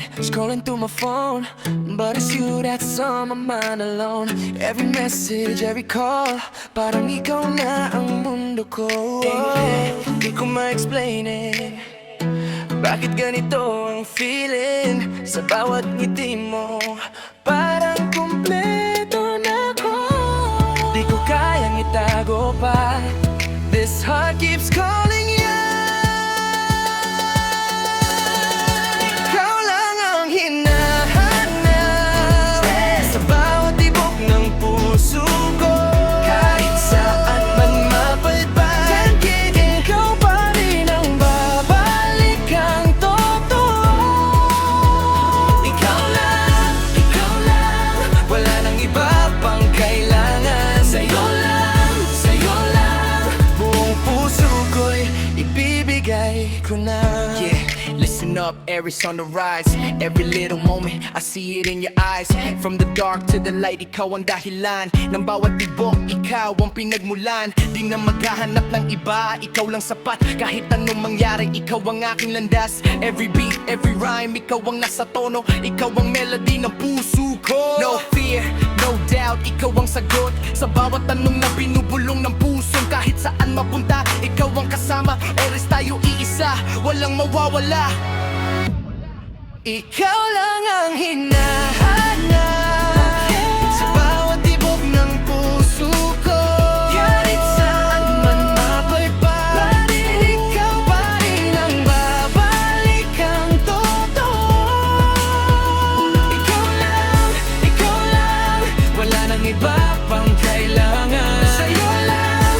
night, scrolling through my phone, but it's you that's on my mind alone. Every message, every call, parang ikaw na ang mundo ko. Di ko ma-explain eh, bakit ganito ang feeling sa bawat ngiti mo. Parang kumpleto na ko, di ko kayang itago pa. This heart keeps calling you. Ikaw lang ang hinahanap sa bawat tibok ng puso ko. Kahit saan man mapalpan, ikaw pa rin ang babalikan totoo. Ikaw lang, wala nang iba pang kailangan. Sa'yo lang, buong puso ko'y ibibigay ko na. Yeah, listen up, Aries on the rise. Every little moment, I see it in your eyes. From the dark to the light, ikaw ang dahilan ng bawat tibok, ikaw ang pinagmulan. Di na maghahanap ng iba, ikaw lang sapat. Kahit anong mangyari, ikaw ang aking landas. Every beat, every rhyme, ikaw ang nasa tono. Ikaw ang melody ng puso ko. No fear, no doubt, ikaw ang sagot sa bawat tanong na binubulong ng puso. Kahit saan mapunta, ikaw ang kasama. Aries tayo iisa, walang mawawala. Ikaw lang ang hinahanap sa bawat tibok ng puso ko. Kahit saan man mapalpan, ikaw pa rin ang babalikan totoo. Ikaw lang, wala nang iba pang kailangan. Sa'yo lang,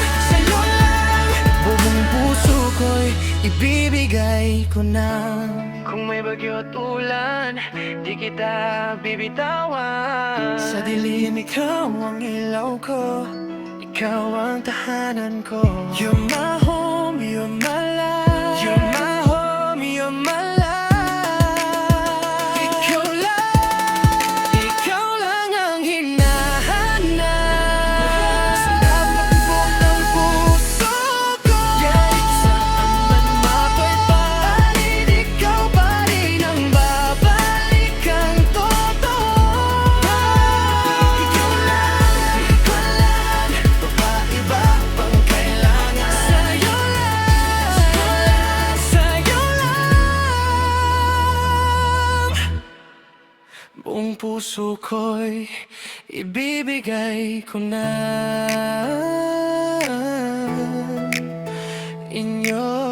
buong puso ko'y ibibigay ko na. Kung may bagyo at ulan, di kita bibitawan. Sa dilim, ikaw ang ilaw ko, ikaw ang tahanan ko. You're my home, you're my life. You're my home, you're my life. Ikaw lang ang hinahanap sa bawat tibok ng puso ko. Kahit saan man mapalpan, ikaw pa rin ang babalikan totoo. Ikaw lang, iba pang kailangan. Sa'yo lang, buong puso ko'y ibibigay ko na. In your